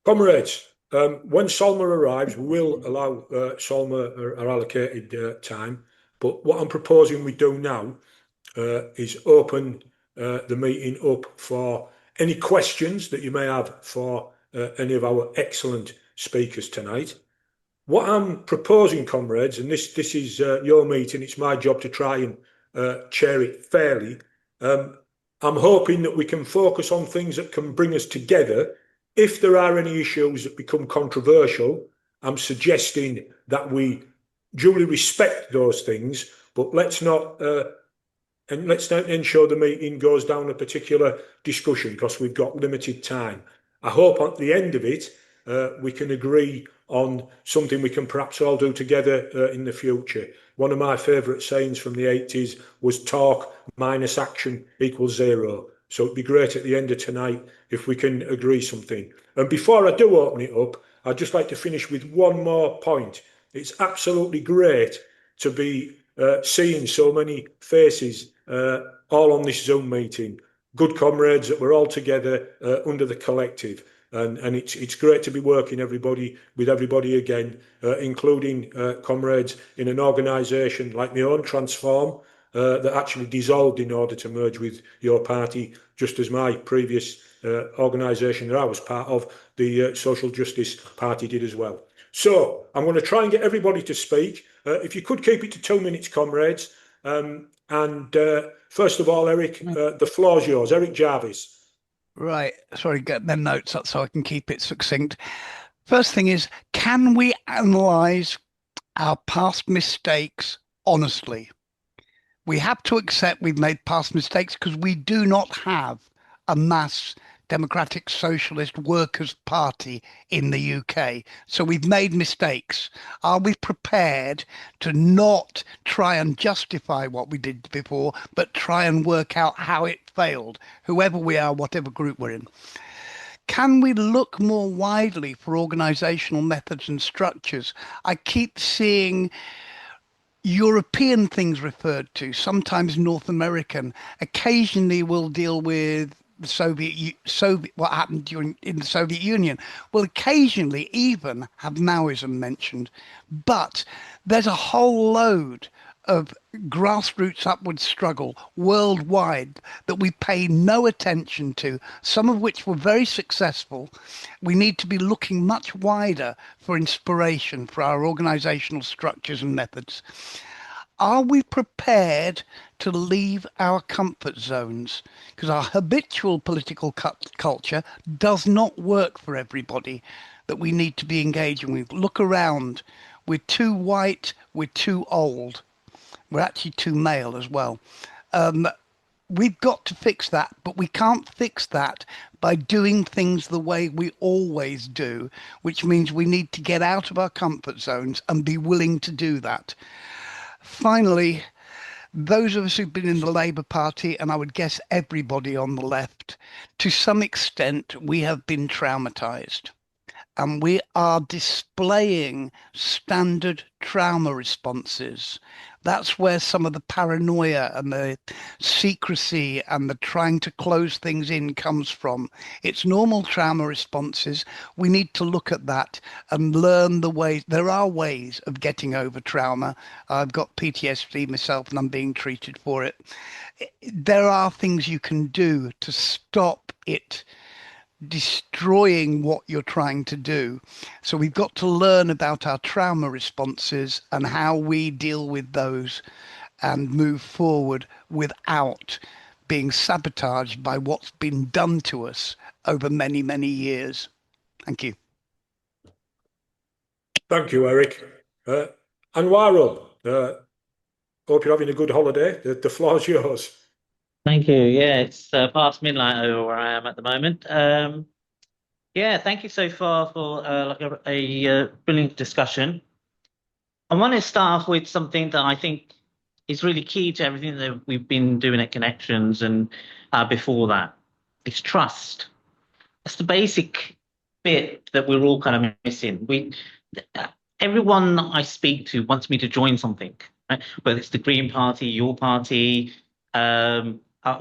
Comrades, when Solma arrives, we will allow Solma our allocated time. But what I'm proposing we do now is open the meeting up for any questions that you may have for any of our excellent speakers tonight. What I'm proposing, comrades, and this is your meeting, it's my job to try and chair it fairly. I'm hoping that we can focus on things that can bring us together. If there are any issues that become controversial, I'm suggesting that we duly respect those things, but let's not ensure the meeting goes down a particular discussion because we've got limited time. I hope at the end of it we can agree on something we can perhaps all do together in the future. One of my favourite sayings from the 80s was talk minus action equals zero. So it'd be great at the end of tonight if we can agree something. And before I do open it up, I'd just like to finish with one more point. It's absolutely great to be seeing so many faces all on this Zoom meeting. Good comrades that we're all together under the collective. And it's great to be working with everybody again, including comrades in an organisation like my own, Transform, that actually dissolved in order to merge with your party, just as my previous organisation that I was part of, the Social Justice Party, did as well. So I'm going to try and get everybody to speak. If you could keep it to 2 minutes, comrades. First of all, Eric, the floor's yours. Eric Jarvis. Right. Sorry, get them notes up so I can keep it succinct. First thing is, can we analyse our past mistakes honestly? We have to accept we've made past mistakes because we do not have a mass democratic socialist workers' party in the UK. So we've made mistakes. Are we prepared to not try and justify what we did before, but try and work out how it failed, whoever we are, whatever group we're in? Can we look more widely for organizational methods and structures? I keep seeing European things referred to, sometimes North American. Occasionally we'll deal with the Soviet, what happened in the Soviet Union. Will occasionally even have Maoism mentioned, but there's a whole load of grassroots upward struggle worldwide that we pay no attention to, some of which were very successful. We need to be looking much wider for inspiration for our organizational structures and methods. Are we prepared to leave our comfort zones? Because our habitual political culture does not work for everybody that we need to be engaging with. Look around. We're too white. We're too old. We're actually too male as well. We've got to fix that, but we can't fix that by doing things the way we always do, which means we need to get out of our comfort zones and be willing to do that. Finally, those of us who've been in the Labour Party, and I would guess everybody on the left, to some extent, we have been traumatized. And we are displaying standard trauma responses. That's where some of the paranoia and the secrecy and the trying to close things in comes from. It's normal trauma responses. We need to look at that and learn the ways. There are ways of getting over trauma. I've got PTSD myself and I'm being treated for it. There are things you can do to stop it destroying what you're trying to do. So we've got to learn about our trauma responses and how we deal with those and move forward without being sabotaged by what's been done to us over many, many years. Thank you. Thank you, Eric. Anwaro, hope you're having a good holiday. The floor's yours. Thank you. Yeah, it's past midnight over where I am at the moment. Yeah, thank you so far for like a brilliant discussion. I want to start off with something that I think is really key to everything that we've been doing at Connections and before that. It's trust. That's the basic bit that we're all kind of missing. Everyone I speak to wants me to join something, right? Whether it's the Green Party, your party,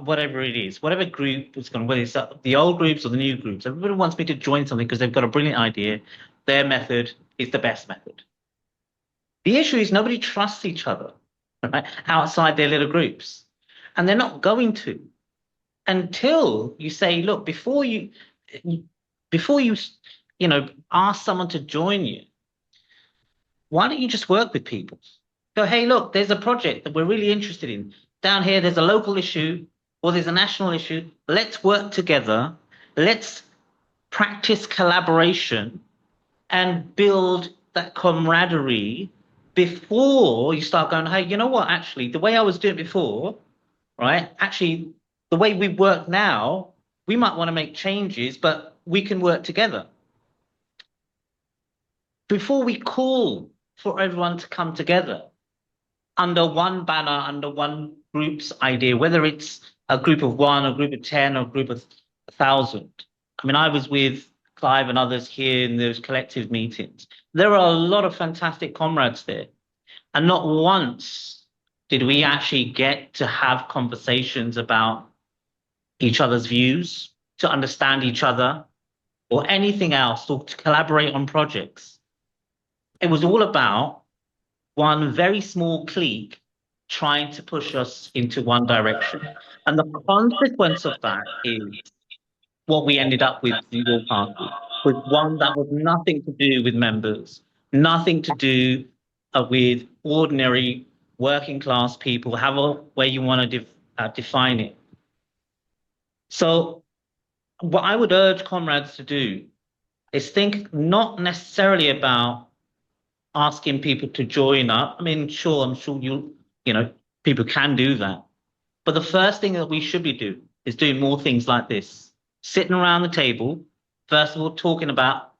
whatever it is, whatever group is going, whether it's the old groups or the new groups, everybody wants me to join something because they've got a brilliant idea. Their method is the best method. The issue is nobody trusts each other, right, outside their little groups, and they're not going to until you say, look, before you ask someone to join you, why don't you just work with people? Go, hey, look, there's a project that we're really interested in. Down here, there's a local issue or there's a national issue. Let's work together. Let's practice collaboration and build that camaraderie before you start going, hey, you know what? Actually, the way I was doing it before, right? Actually, the way we work now, we might want to make changes, but we can work together. Before we call for everyone to come together under one banner, under one group's idea, whether it's a group of 1, a group of 10, or a group of 1,000. I mean, I was with Clive and others here in those collective meetings. There are a lot of fantastic comrades there. And not once did we actually get to have conversations about each other's views, to understand each other, or anything else, or to collaborate on projects. It was all about one very small clique trying to push us into one direction. And the consequence of that is what we ended up with in your party, was one that was nothing to do with members, nothing to do with ordinary working class people, however way you want to define it. So what I would urge comrades to do is think not necessarily about asking people to join up. I mean, sure, I'm sure people can do that. But the first thing that we should be doing is doing more things like this. Sitting around the table, first of all, talking about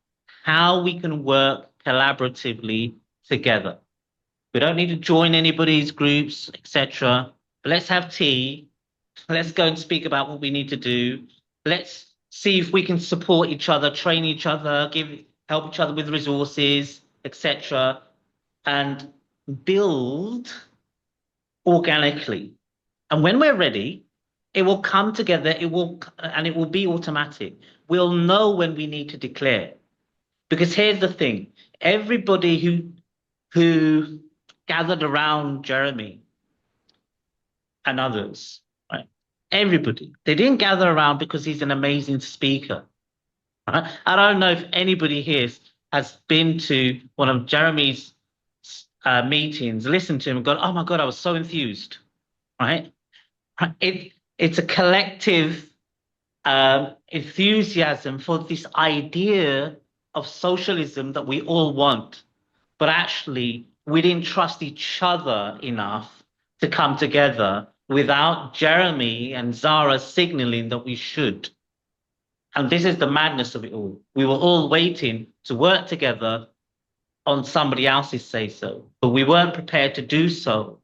how we can work collaboratively together. We don't need to join anybody's groups, etc. But let's have tea. Let's go and speak about what we need to do. Let's see if we can support each other, train each other, help each other with resources, etc., and build organically. And when we're ready, it will come together. It will be automatic. We'll know when we need to declare. Because here's the thing: everybody who gathered around Jeremy and others, right? Everybody, they didn't gather around because he's an amazing speaker. Right? I don't know if anybody here has been to one of Jeremy's meetings, listened to him and gone, oh my God, I was so enthused, right? It's a collective enthusiasm for this idea of socialism that we all want. But actually, we didn't trust each other enough to come together without Jeremy and Zara signaling that we should. And this is the madness of it all. We were all waiting to work together on somebody else's say-so, but we weren't prepared to do so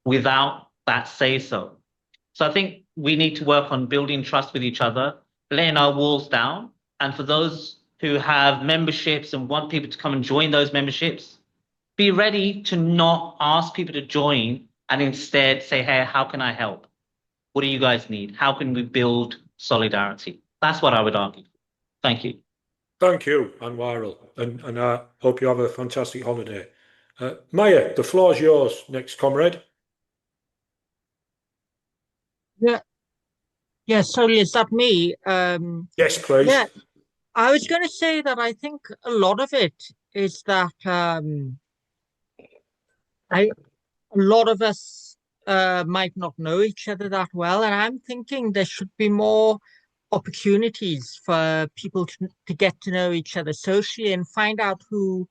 without that say-so. So I think we need to work on building trust with each other, laying our walls down. And for those who have memberships and want people to come and join those memberships, be ready to not ask people to join and instead say, hey, how can I help? What do you guys need? How can we build solidarity? That's what I would argue. Thank you. Thank you, Anwarul, and I hope you have a fantastic holiday. Maya, the floor is yours. Next, comrade. Yeah. Sorry, is that me? Yes, please. Yeah, I was going to say that I think a lot of it is that a lot of us might not know each other that well, and I'm thinking there should be more opportunities for people to get to know each other socially and find out who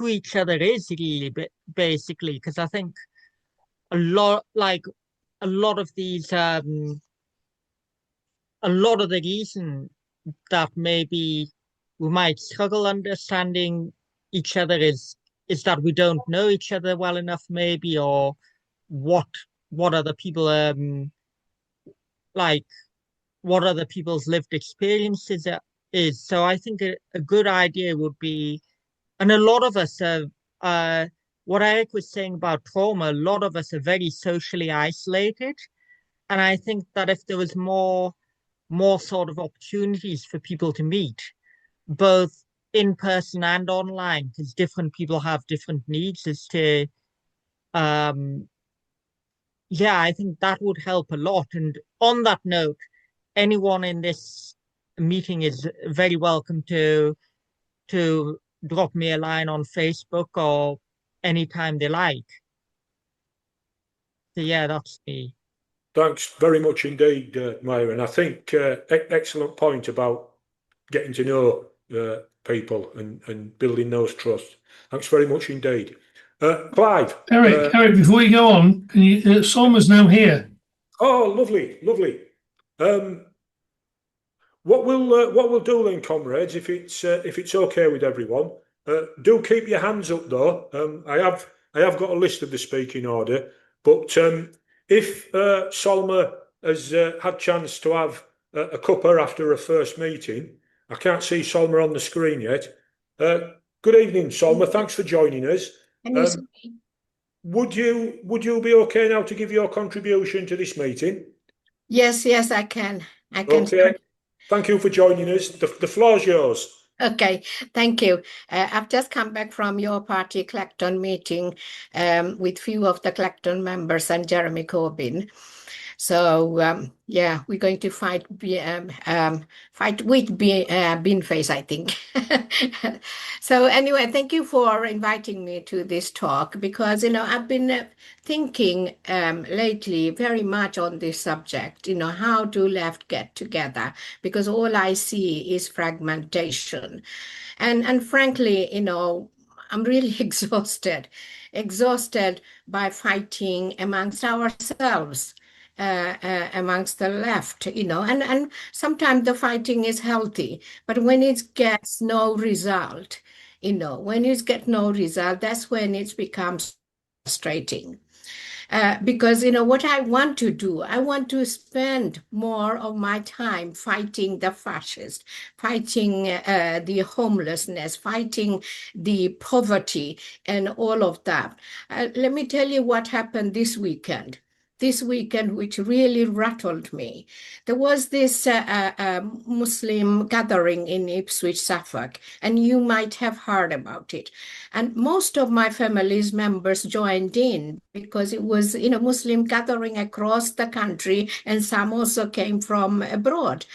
each other is really, basically, because I think a lot of these a lot of the reason that maybe we might struggle understanding each other is that we don't know each other well enough, maybe, or what other people like what other people's lived experiences is. So I think a good idea would be, and a lot of us what Eric was saying about trauma, a lot of us are very socially isolated. And I think that if there was more sort of opportunities for people to meet, both in person and online, because different people have different needs as to um yeah, I think that would help a lot. And on that note, anyone in this meeting is very welcome to drop me a line on Facebook or anytime they like. So yeah, that's me. Thanks very much indeed, Myron. I think excellent point about getting to know people and building those trusts. Thanks very much indeed. Clive. Eric, before you go on, can you, Solma's now here. Oh, lovely, lovely. What we'll do then, comrades, if it's okay with everyone, do keep your hands up though. I have got a list of the speaking order, but if Solma has had chance to have a cuppa after her first meeting, I can't see Solma on the screen yet. Good evening, Solma. Thanks for joining us. Would you be okay now to give your contribution to this meeting? Yes, I can. Okay. Thank you for joining us. The floor's yours. Okay, thank you. I've just come back from your party Clacton meeting with few of the Clacton members and Jeremy Corbyn. So yeah, we're going to fight with Beanface, I think. So anyway, thank you for inviting me to this talk because I've been thinking lately very much on this subject. How do left get together? Because all I see is fragmentation, and frankly, I'm really exhausted by fighting amongst ourselves. Amongst the left, and sometimes the fighting is healthy, but when it gets no result, that's when it becomes frustrating. Because what I want to do, I want to spend more of my time fighting the fascists, fighting the homelessness, fighting the poverty, and all of that. Let me tell you what happened this weekend, which really rattled me. There was this Muslim gathering in Ipswich, Suffolk, and you might have heard about it. And most of my family's members joined in because it was, Muslim gathering across the country, and some also came from abroad.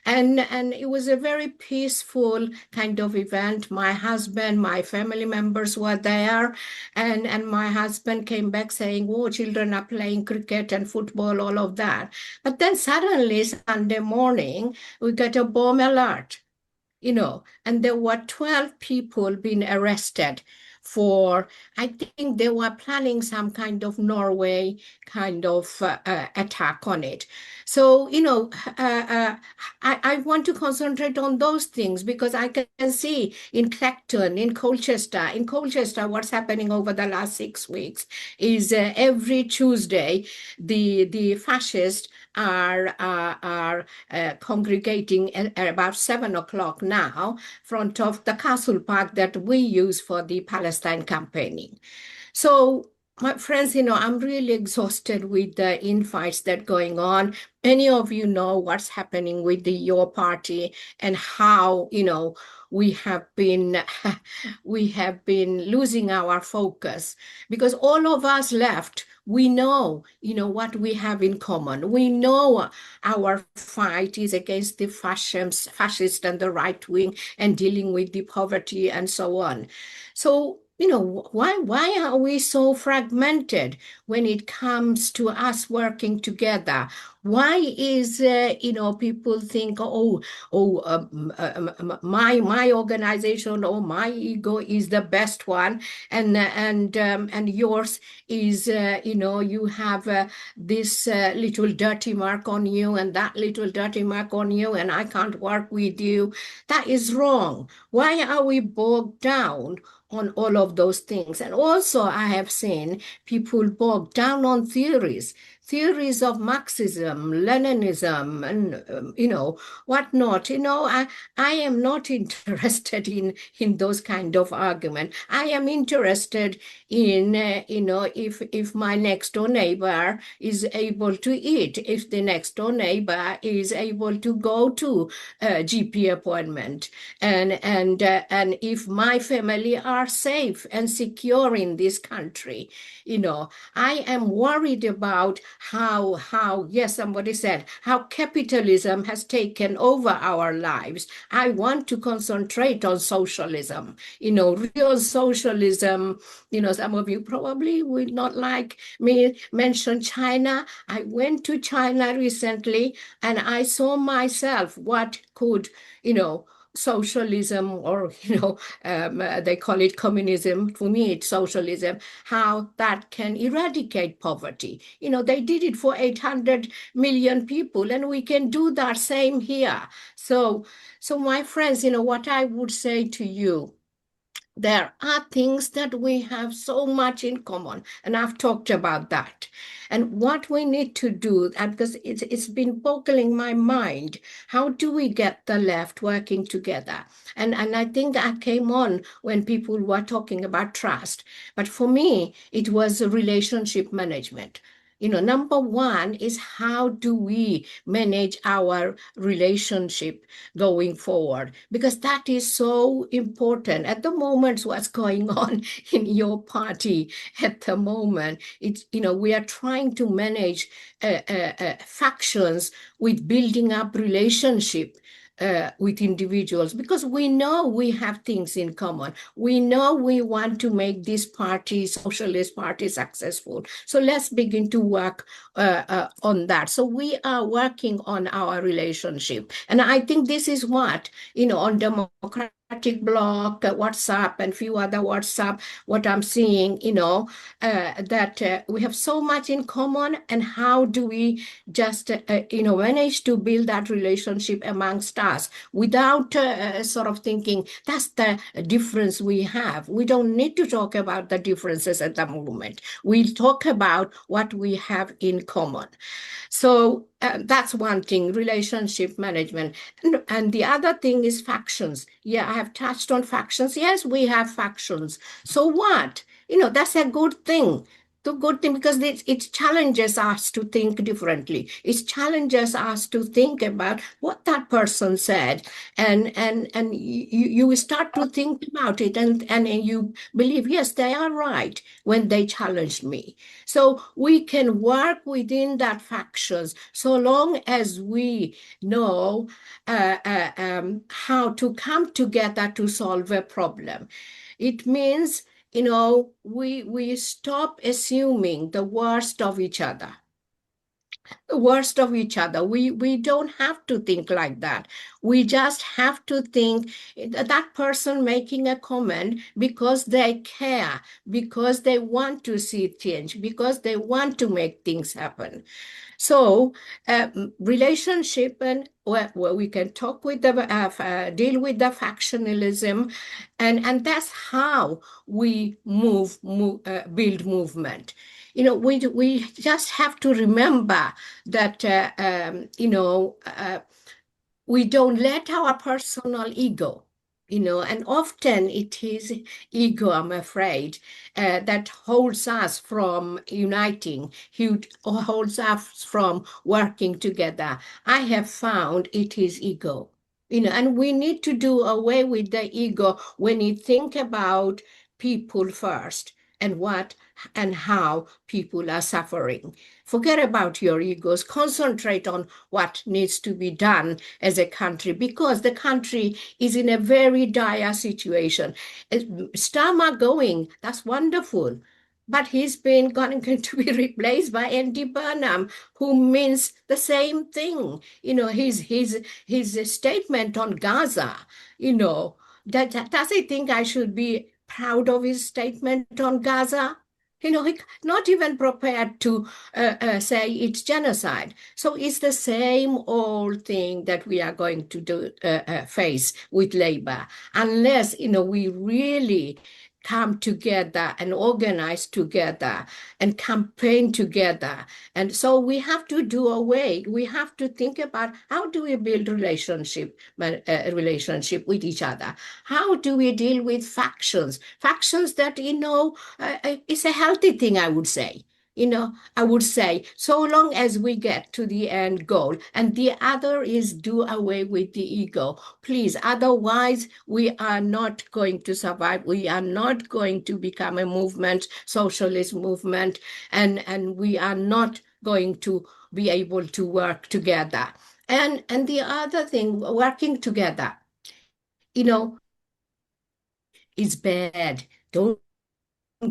And it was a very peaceful kind of event. My husband, my family members were there, and my husband came back saying, oh, children are playing cricket and football, all of that. But then suddenly, Sunday morning, we got a bomb alert, and there were 12 people being arrested for, I think they were planning some kind of Norway kind of attack on it. So, I want to concentrate on those things because I can see in Clacton, in Colchester, what's happening over the last 6 weeks is every Tuesday, the fascists are congregating at about 7 o'clock now, front of the Castle Park that we use for the Palestine campaigning. So, my friends, I'm really exhausted with the infights that are going on. Many of you know what's happening with your party and how, we have been losing our focus because all of us left. We know, what we have in common. We know our fight is against the fascist and the right wing and dealing with the poverty and so on. So, why are we so fragmented when it comes to us working together? Why is, people think, my organization or my ego is the best one, and yours is, you have this little dirty mark on you and that little dirty mark on you, and I can't work with you. That is wrong. Why are we bogged down on all of those things? And also I have seen people bogged down on theories theories of Marxism, Leninism, and whatnot. I am not interested in those kind of argument. I am interested in if my next door neighbor is able to eat, if the next door neighbor is able to go to a GP appointment, and if my family are safe and secure in this country. I am worried about how yes, somebody said, how capitalism has taken over our lives. I want to concentrate on socialism, real socialism. Some of you probably would not like me mention China. I went to China recently and I saw myself what could, socialism, or they call it communism. For me it's socialism, how that can eradicate poverty. They did it for 800 million people, and we can do that same here. So my friends, what I would say to you, there are things that we have so much in common, and I've talked about that. And what we need to do, and because it's been boggling my mind, how do we get the left working together? And I think I came on when people were talking about trust. But for me, it was a relationship management. Number one is, how do we manage our relationship going forward? Because that is so important. At the moment, what's going on in your party at the moment, we are trying to manage factions with building up relationship with individuals, because we know we have things in common. We know we want to make this party, socialist party, successful. So let's begin to work on that. So we are working on our relationship. And I think this is what, on Democratic Bloc, WhatsApp, and few other WhatsApp, what I'm seeing, that we have so much in common. And how do we just, manage to build that relationship amongst us without sort of thinking that's the difference we have. We don't need to talk about the differences at the moment. We'll talk about what we have in common. So that's one thing, relationship management. And the other thing is factions. Yeah, I have touched on factions. Yes, we have factions. So what? That's a good thing. The good thing, because it challenges us to think differently. It challenges us to think about what that person said, and you start to think about it, and you believe, yes, they are right when they challenged me. So we can work within that factions, so long as we know how to come together to solve a problem. It means, we stop assuming the worst of each other. We don't have to think like that. We just have to think that person making a comment because they care, because they want to see change, because they want to make things happen. So relationship, and where we can talk with the deal with the factionalism, and that's how we build movement. We just have to remember that we don't let our personal ego, and often it is ego, I'm afraid, that holds us from uniting, holds us from working together. I have found it is ego, and we need to do away with the ego when you think about people first, and what and how people are suffering. Forget about your egos. Concentrate on what needs to be done as a country, because the country is in a very dire situation. Starmer going, that's wonderful. But he's going to be replaced by Andy Burnham, who means the same thing. His statement on Gaza, does he think I should be proud of his statement on Gaza? He not even prepared to say it's genocide. So it's the same old thing that we are going to face with Labour, unless we really come together and organize together and campaign together. And so we have to we have to think about how do we build relationship with each other? How do we deal with factions? Factions that, it's a healthy thing, I would say. I would say, so long as we get to the end goal, and the other is do away with the ego, please. Otherwise, we are not going to survive. We are not going to become a movement, socialist movement, and we are not going to be able to work together. And the other thing, working together, is bad. Don't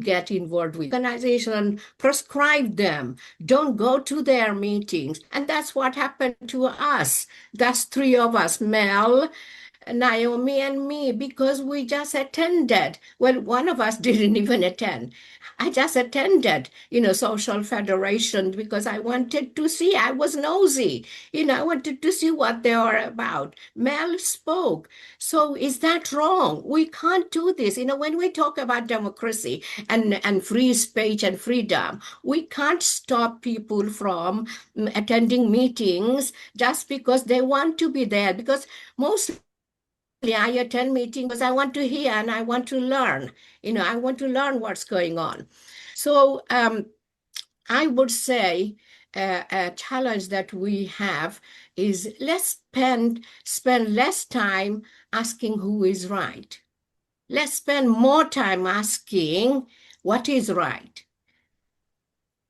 get involved with organization, prescribe them, don't go to their meetings. And that's what happened to us. That's three of us, Mel, Naomi, and me, because we just attended. Well, one of us didn't even attend. I just attended, Social Federation, because I wanted to see. I was nosy. I wanted to see what they were about. Mel spoke. So is that wrong? We can't do this. When we talk about democracy and free speech and freedom, we can't stop people from attending meetings just because they want to be there, because mostly I attend meetings because I want to hear and I want to learn. I want to learn what's going on. So I would say a challenge that we have is let's spend less time asking who is right. Let's spend more time asking what is right.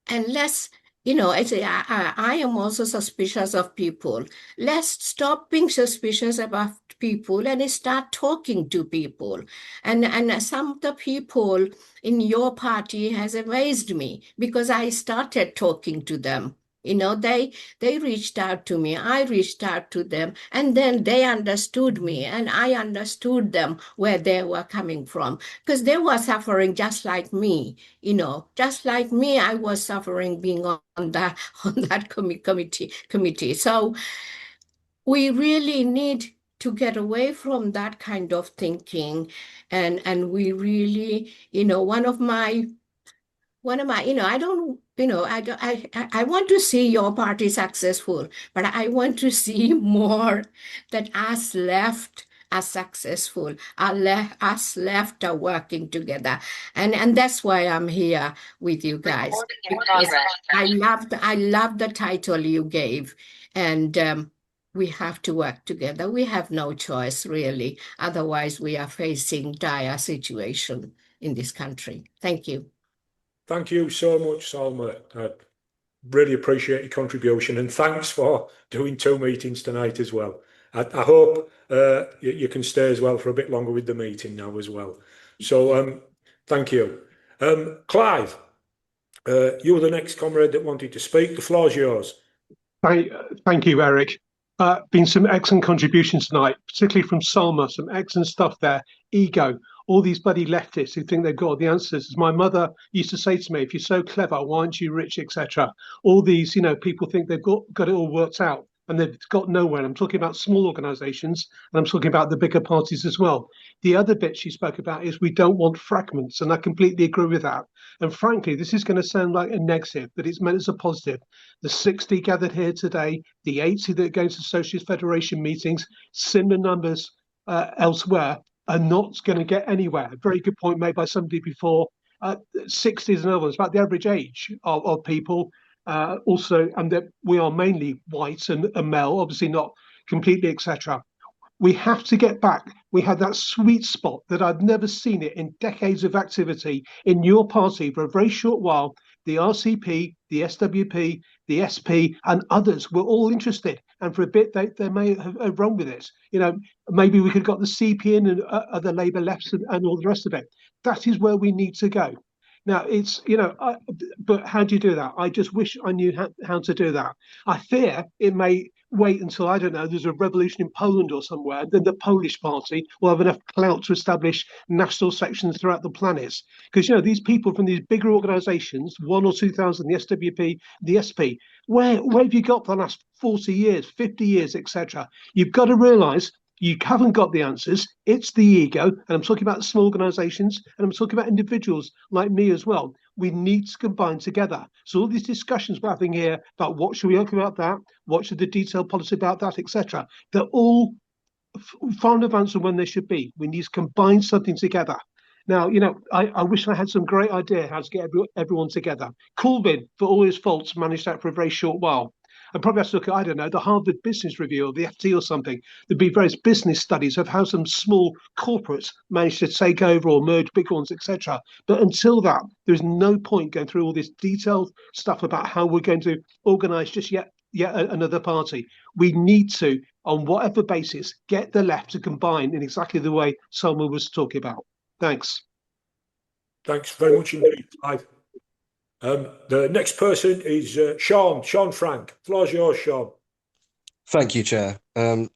And let's, I am also suspicious of people. Let's stop being suspicious about people and start talking to people. And some of the people in your party has amazed me because I started talking to them. They reached out to me, I reached out to them, and then they understood me and I understood them where they were coming from, because they were suffering just like me. Just like me, I was suffering being on that committee. So we really need to get away from that kind of thinking, and we really, one of my, I don't, I want to see your party successful, but I want to see more that us left are successful, us left are working together. And that's why I'm here with you guys. Because I love the title you gave. And we have to work together. We have no choice, really. Otherwise, we are facing dire situation in this country. Thank you. Thank you so much, Salma. I really appreciate your contribution, and thanks for doing 2 meetings tonight as well. I hope you can stay as well for a bit longer with the meeting now as well. So thank you. Clive, you were the next comrade that wanted to speak. The floor's yours. Thank you, Eric. Been some excellent contributions tonight, particularly from Salma, some excellent stuff there. Ego, all these bloody leftists who think they've got the answers. As my mother used to say to me, if you're so clever, why aren't you rich, etc. All these, people think they've got it all worked out and they've got nowhere. I'm talking about small organizations and I'm talking about the bigger parties as well. The other bit she spoke about is we don't want fragments, and I completely agree with that. And frankly, this is going to sound like a negative, but it's meant as a positive. The 60 gathered here today, the 80 that go to Socialist Federation meetings, similar numbers elsewhere, are not going to get anywhere. A very good point made by somebody before. 60 is another one. It's about the average age of people. Also, and that we are mainly white and male, obviously not completely, etc. We have to get back. We had that sweet spot that I'd never seen it in decades of activity in your party for a very short while. The RCP, the SWP, the SP, and others were all interested. And for a bit, they may have run with it. Maybe we could have got the CP in and other Labour lefts and all the rest of it. That is where we need to go. Now, it's, but how do you do that? I just wish I knew how to do that. I fear it may wait until, I don't know, there's a revolution in Poland or somewhere, then the Polish party will have enough clout to establish national sections throughout the planet. Because, these people from these bigger organizations, 1,000 or 2,000, the SWP, the SP, where have you got for the last 40 years, 50 years, etc.? You've got to realize You haven't got the answers. It's the ego. And I'm talking about small organizations, and I'm talking about individuals like me as well. We need to combine together. So all these discussions we're having here about what should we talk about that, what should the detailed policy about that, etc., they're all far in advance of when they should be. We need to combine something together. Now, I wish I had some great idea how to get everyone together. Corbyn, for all his faults, managed that for a very short while. And probably have to look at, I don't know, the Harvard Business Review or the FT or something. There'd be various business studies of how some small corporates managed to take over or merge big ones, etc. But until that, there's no point going through all this detailed stuff about how we're going to organise just yet another party. We need to, on whatever basis, get the left to combine in exactly the way Selma was talking about. Thanks. Thanks very much indeed, Clive. The next person is Sean Frank. Floor's yours, Sean. Thank you, Chair.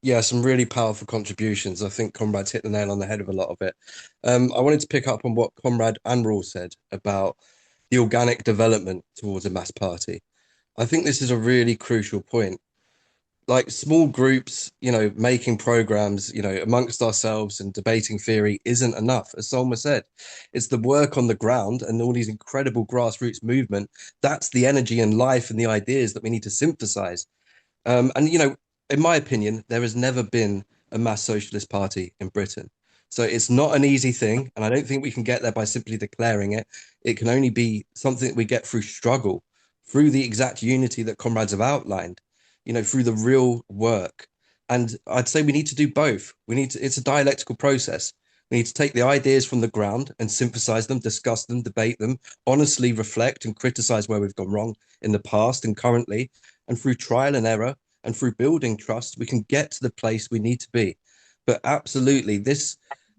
Yeah, some really powerful contributions. I think Comrade's hit the nail on the head of a lot of it. I wanted to pick up on what Comrade Anrol said about the organic development towards a mass party. I think this is a really crucial point. Like small groups, making programs, amongst ourselves and debating theory isn't enough. As Solma said, it's the work on the ground and all these incredible grassroots movement. That's the energy and life and the ideas that we need to synthesize. And, in my opinion, there has never been a mass socialist party in Britain. So it's not an easy thing. And I don't think we can get there by simply declaring it. It can only be something that we get through struggle, through the exact unity that comrades have outlined, through the real work. And I'd say we need to do both. It's a dialectical process. We need to take the ideas from the ground and synthesize them, discuss them, debate them, honestly reflect and criticize where we've gone wrong in the past and currently. And through trial and error and through building trust, we can get to the place we need to be. But absolutely, this,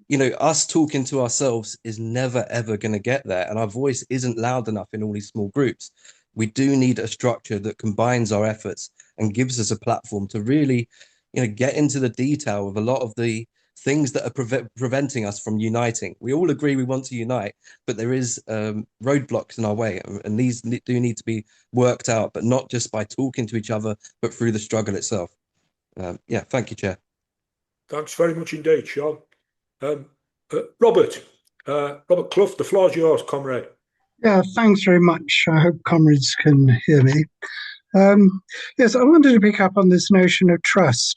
us talking to ourselves is never, ever going to get there. And our voice isn't loud enough in all these small groups. We do need a structure that combines our efforts and gives us a platform to really, get into the detail of a lot of the things that are preventing us from uniting. We all agree we want to unite, but there is roadblocks in our way, and these do need to be worked out, but not just by talking to each other, but through the struggle itself. Thank you, Chair. Thanks very much indeed, Sean. Robert Clough, the floor's yours, comrade. Yeah, thanks very much. I hope comrades can hear me. Yes, I wanted to pick up on this notion of trust.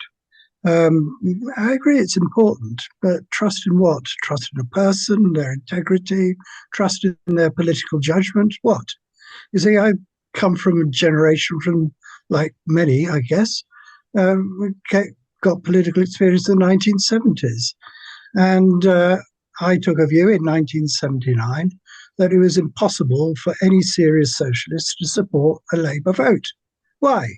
I agree it's important, but trust in what? Trust in a person, their integrity, trust in their political judgment, what? You see, I come from a generation from, like many, I guess, got political experience in the 1970s. And I took a view in 1979 that it was impossible for any serious socialist to support a Labour vote. Why?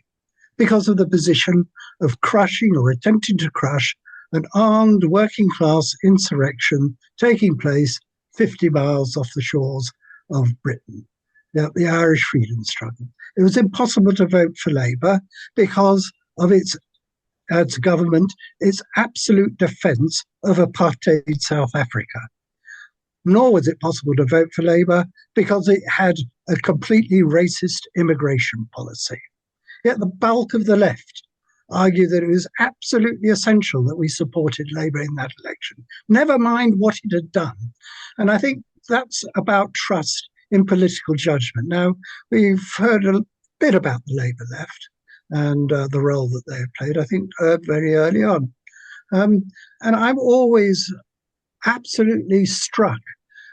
Because of the position of crushing or attempting to crush an armed working class insurrection taking place 50 miles off the shores of Britain, the Irish freedom struggle. It was impossible to vote for Labour because of its government, its absolute defence of apartheid South Africa. Nor was it possible to vote for Labour because it had a completely racist immigration policy. Yet the bulk of the left argued that it was absolutely essential that we supported Labour in that election, never mind what it had done. And I think that's about trust in political judgment. Now, we've heard a bit about the Labour left and the role that they have played, I think, very early on. And I'm always absolutely struck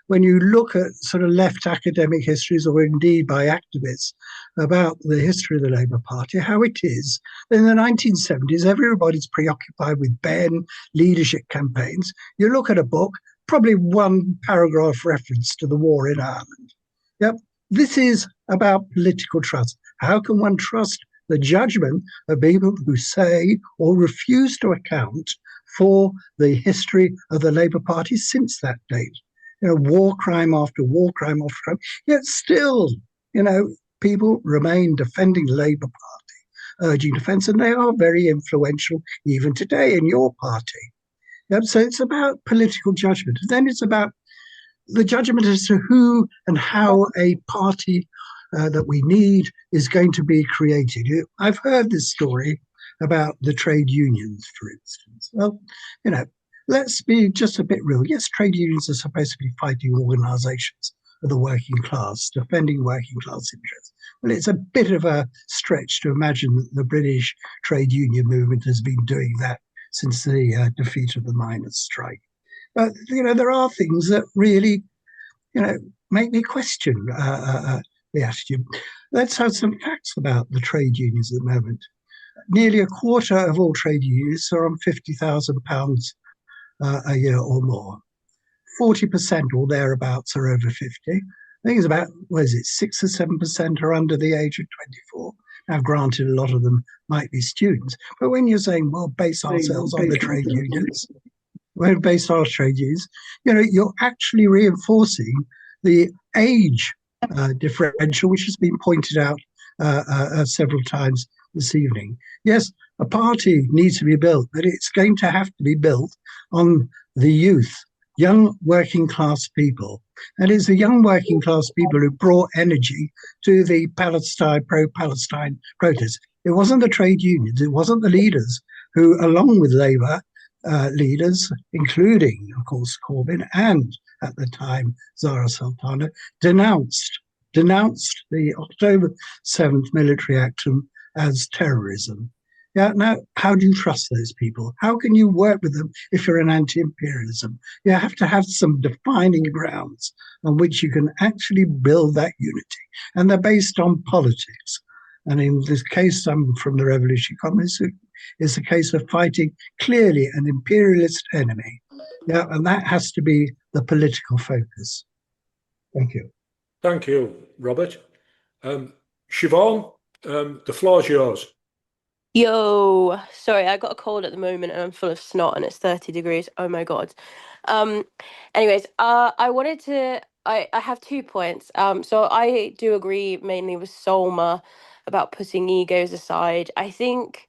when you look at sort of left academic histories, or indeed by activists, about the history of the Labour Party, how it is that in the 1970s, everybody's preoccupied with Ben leadership campaigns. You look at a book, probably one paragraph reference to the war in Ireland. Yep, this is about political trust. How can one trust the judgment of people who say or refuse to account for the history of the Labour Party since that date? War crime after war crime after crime. Yet still, people remain defending the Labour Party, urging defence, and they are very influential even today in your party. So it's about political judgment. And then it's about the judgment as to who and how a party that we need is going to be created. I've heard this story about the trade unions, for instance. Well, let's be just a bit real. Yes, trade unions are supposed to be fighting organisations of the working class, defending working class interests. Well, it's a bit of a stretch to imagine that the British trade union movement has been doing that since the defeat of the miners' strike. But, there are things that really, make me question the attitude. Let's have some facts about the trade unions at the moment. Nearly a quarter of all trade unions are on £50,000 a year or more. 40% or thereabouts are over 50. I think it's about, 6 or 7% are under the age of 24. Now, granted, a lot of them might be students, but when you're saying, well, base ourselves on the trade unions, we're based on trade unions, you're actually reinforcing the age differential, which has been pointed out several times this evening. Yes, a party needs to be built, but it's going to have to be built on the youth, young working class people. And it's the young working class people who brought energy to the pro-Palestine protests. It wasn't the trade unions, it wasn't the leaders who, along with Labour leaders, including, of course, Corbyn and, at the time, Zara Sultana, denounced the October 7th military action as terrorism. Yeah, now, how do you trust those people? How can you work with them if you're an anti-imperialism? You have to have some defining grounds on which you can actually build that unity. And they're based on politics. And in this case, I'm from the Revolutionary Communists, it's a case of fighting clearly an imperialist enemy. Yeah, and that has to be the political focus. Thank you. Thank you, Robert. Siobhan, the floor is yours. Yo, sorry, I got a cold at the moment and I'm full of snot and it's 30 degrees. Oh my God. Anyways, I have 2 points. So I do agree mainly with Solma about putting egos aside. I think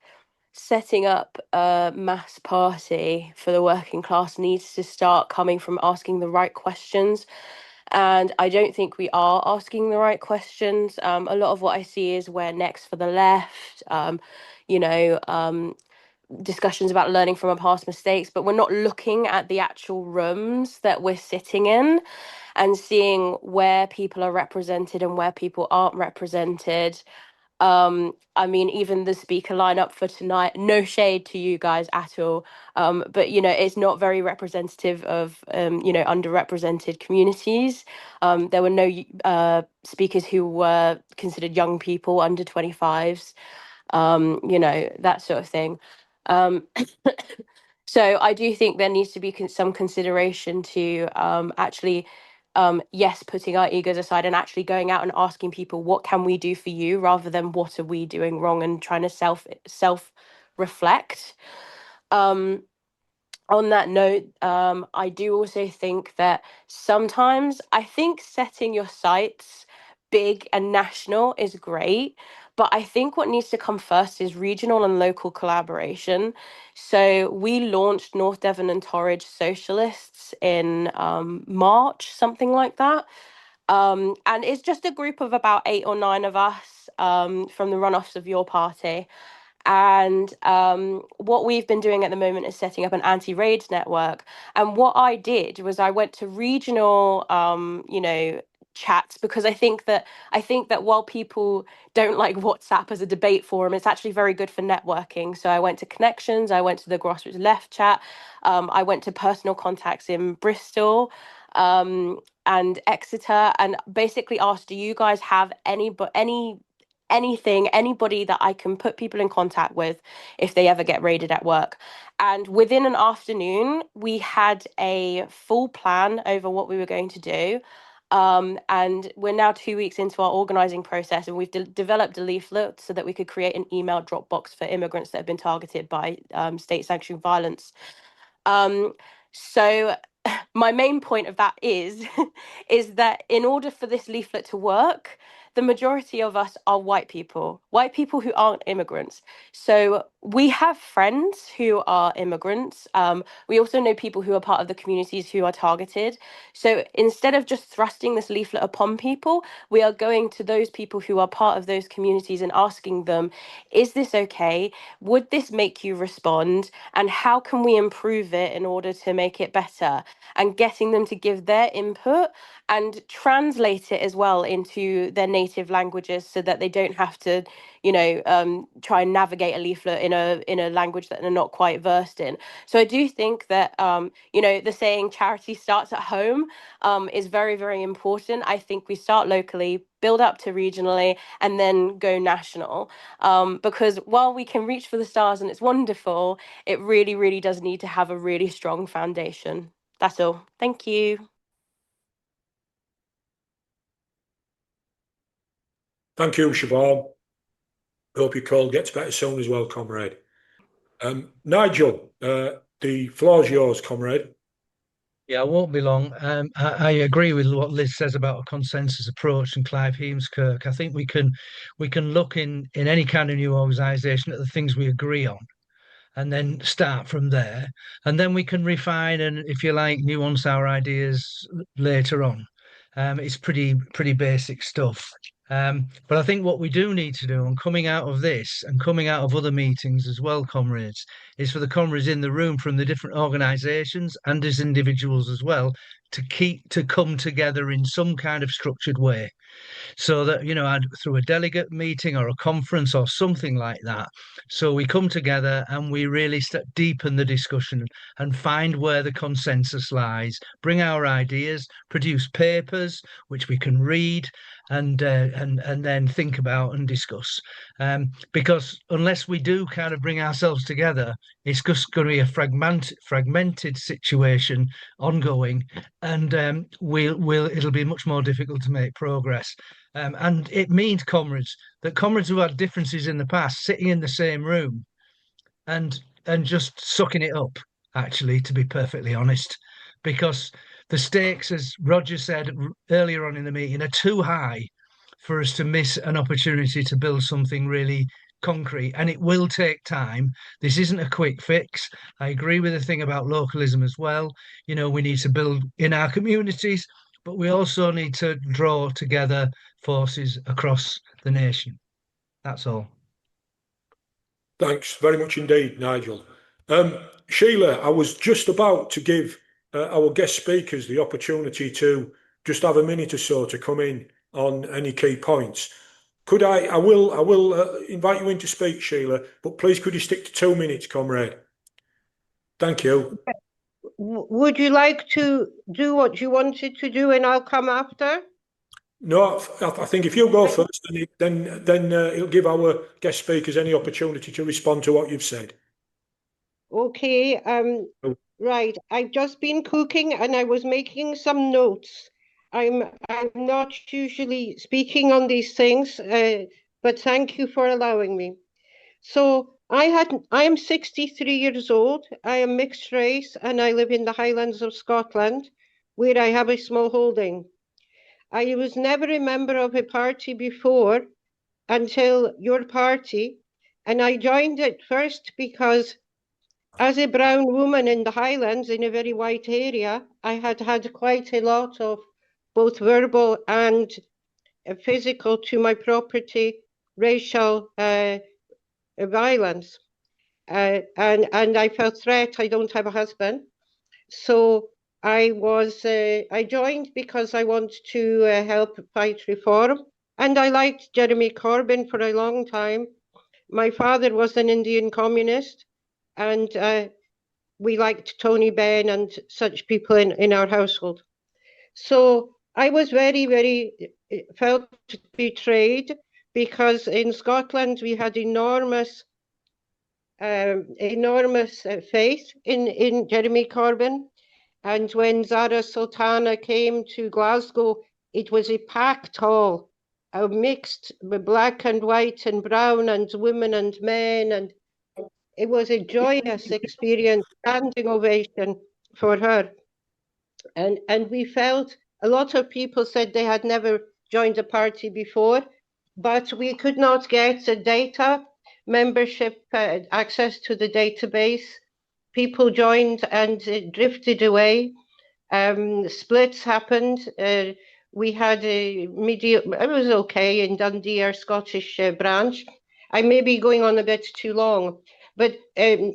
setting up a mass party for the working class needs to start coming from asking the right questions. And I don't think we are asking the right questions. A lot of what I see is we're next for the left, discussions about learning from our past mistakes, but we're not looking at the actual rooms that we're sitting in and seeing where people are represented and where people aren't represented. I mean, even the speaker lineup for tonight, no shade to you guys at all, but it's not very representative of underrepresented communities. There were no speakers who were considered young people under 25s, that sort of thing. So I do think there needs to be some consideration to actually yes, putting our egos aside and actually going out and asking people, what can we do for you, rather than what are we doing wrong, and trying to self reflect. On that note, I do also think that sometimes I think setting your sights big and national is great, but I think what needs to come first is regional and local collaboration. So we launched North Devon and Torridge Socialists in March, something like that. And it's just a group of about 8 or 9 of us from the runoffs of your party. And what we've been doing at the moment is setting up an anti-raids network. And what I did was I went to regional, chats, because I think that while people don't like WhatsApp as a debate forum, it's actually very good for networking. So I went to Connections, I went to the Grassroots Left chat, I went to personal contacts in Bristol and Exeter, and basically asked, do you guys have anybody that I can put people in contact with if they ever get raided at work? And within an afternoon, we had a full plan over what we were going to do. And we're now 2 weeks into our organizing process, and we've developed a leaflet so that we could create an email drop box for immigrants that have been targeted by state-sanctioned violence. So my main point of that is that in order for this leaflet to work, the majority of us are white people who aren't immigrants. So we have friends who are immigrants. We also know people who are part of the communities who are targeted. So instead of just thrusting this leaflet upon people, we are going to those people who are part of those communities and asking them, is this okay? Would this make you respond? And how can we improve it in order to make it better? And getting them to give their input and translate it as well into their native languages so that they don't have to, try and navigate a leaflet in a language that they're not quite versed in. So I do think that the saying charity starts at home is very, very important. I think we start locally, build up to regionally, and then go national. Because while we can reach for the stars and it's wonderful, it really, really does need to have a really strong foundation. That's all. Thank you. Thank you, Siobhan. Hope your call gets better soon as well, comrade. Nigel, the floor's yours, comrade. Yeah, I won't be long. I agree with what Liz says about a consensus approach and Clive Heemskirk. I think we can look in any kind of new organisation at the things we agree on, and then start from there, and then we can refine and, if you like, nuance our ideas later on. It's pretty basic stuff. But I think what we do need to do, and coming out of this and coming out of other meetings as well, comrades, is for the comrades in the room from the different organisations and as individuals as well to come together in some kind of structured way, so that through a delegate meeting or a conference or something like that, so we come together and we really deepen the discussion and find where the consensus lies, bring our ideas, produce papers which we can read and then think about and discuss, because unless we do kind of bring ourselves together, it's just going to be a fragmented situation ongoing, and it'll be much more difficult to make progress. And it means comrades who had differences in the past sitting in the same room and just sucking it up, actually, to be perfectly honest, because the stakes, as Roger said earlier on in the meeting, are too high for us to miss an opportunity to build something really concrete, and it will take time. This isn't a quick fix. I agree with the thing about localism as well. We need to build in our communities, but we also need to draw together forces across the nation. That's all. Thanks very much indeed, Nigel. Sheila, I was just about to give our guest speakers the opportunity to just have a minute or so to come in on any key points. I will invite you in to speak, Sheila, but please could you stick to 2 minutes, comrade? Thank you. Would you like to do what you wanted to do and I'll come after? No, I think if you go first, then it'll give our guest speakers any opportunity to respond to what you've said. Okay. Right. I've just been cooking and I was making some notes. I'm not usually speaking on these things, but thank you for allowing me. So I am 63 years old. I am mixed race and I live in the Highlands of Scotland, where I have a small holding. I was never a member of a party before until your party, and I joined it first because as a brown woman in the Highlands in a very white area, I had had quite a lot of both verbal and physical to my property, racial violence. And I felt threat. I don't have a husband. So I joined because I want to help fight reform. And I liked Jeremy Corbyn for a long time. My father was an Indian communist, and we liked Tony Benn and such people in our household. So I was very, very felt betrayed because in Scotland we had enormous faith in Jeremy Corbyn. And when Zara Sultana came to Glasgow, it was a packed hall, a mixed black and white and brown and women and men. And it was a joyous experience, standing ovation for her. And we felt, a lot of people said they had never joined a party before, but we could not get the data. membership, access to the database. People joined and drifted away. Splits happened. We had a media, it was okay in Dundee, our Scottish branch. I may be going on a bit too long, but I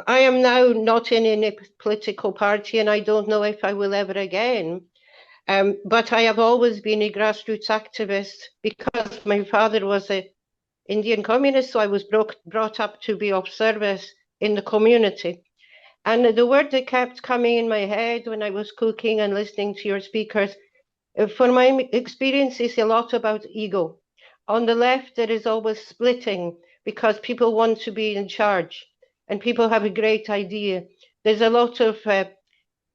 am now not in any political party, and I don't know if I will ever again. But I have always been a grassroots activist because my father was an Indian communist, so I was brought up to be of service in the community. And the word that kept coming in my head when I was cooking and listening to your speakers, for my experience, is a lot about ego. On the left, there is always splitting because people want to be in charge and people have a great idea. There's a lot of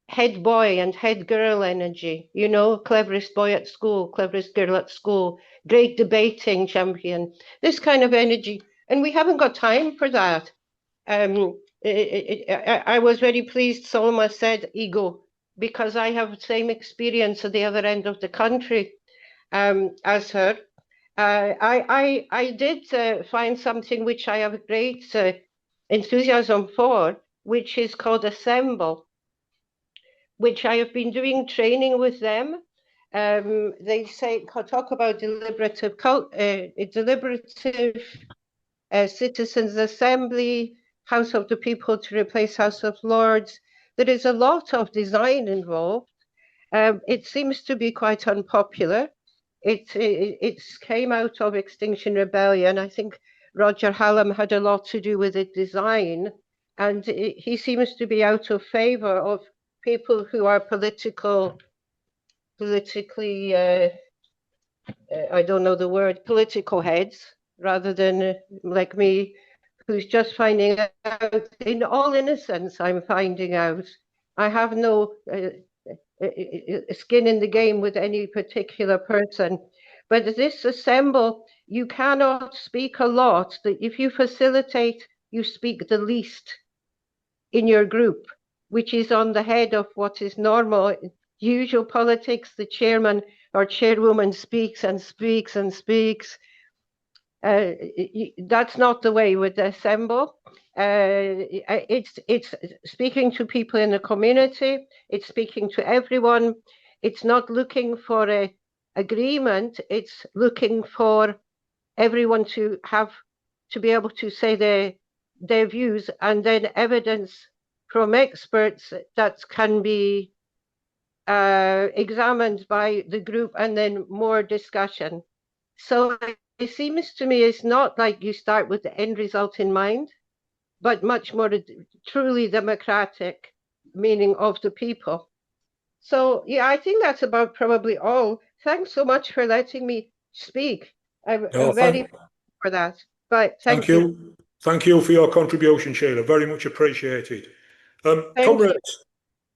head boy and head girl energy, you know, cleverest boy at school, cleverest girl at school, great debating champion, this kind of energy. And we haven't got time for that. I was very pleased Solma said ego, because I have the same experience at the other end of the country as her. I did find something which I have great enthusiasm for, which is called Assemble, which I have been doing training with them. They talk about deliberative citizens' assembly, House of the People to replace House of Lords. There is a lot of design involved. It seems to be quite unpopular. It came out of Extinction Rebellion. I think Roger Hallam had a lot to do with its design, and he seems to be out of favor of people who are politically, I don't know the word, political heads, rather than like me, who's just finding out, in all innocence, I'm finding out. I have no skin in the game with any particular person. But this assemble, you cannot speak a lot. If you facilitate, you speak the least in your group, which is on the head of what is normal. Usual politics, the chairman or chairwoman speaks and speaks and speaks. That's not the way with the assemble. It's speaking to people in the community. It's speaking to everyone. It's not looking for a agreement. It's looking for everyone to be able to say their views, and then evidence from experts that can be examined by the group, and then more discussion. So it seems to me it's not like you start with the end result in mind, but much more truly democratic meaning of the people. So yeah, I think that's about probably all. Thanks so much for letting me speak. I'm very for that. But thank you. Thank you for your contribution, Sheila. Very much appreciated. Comrades,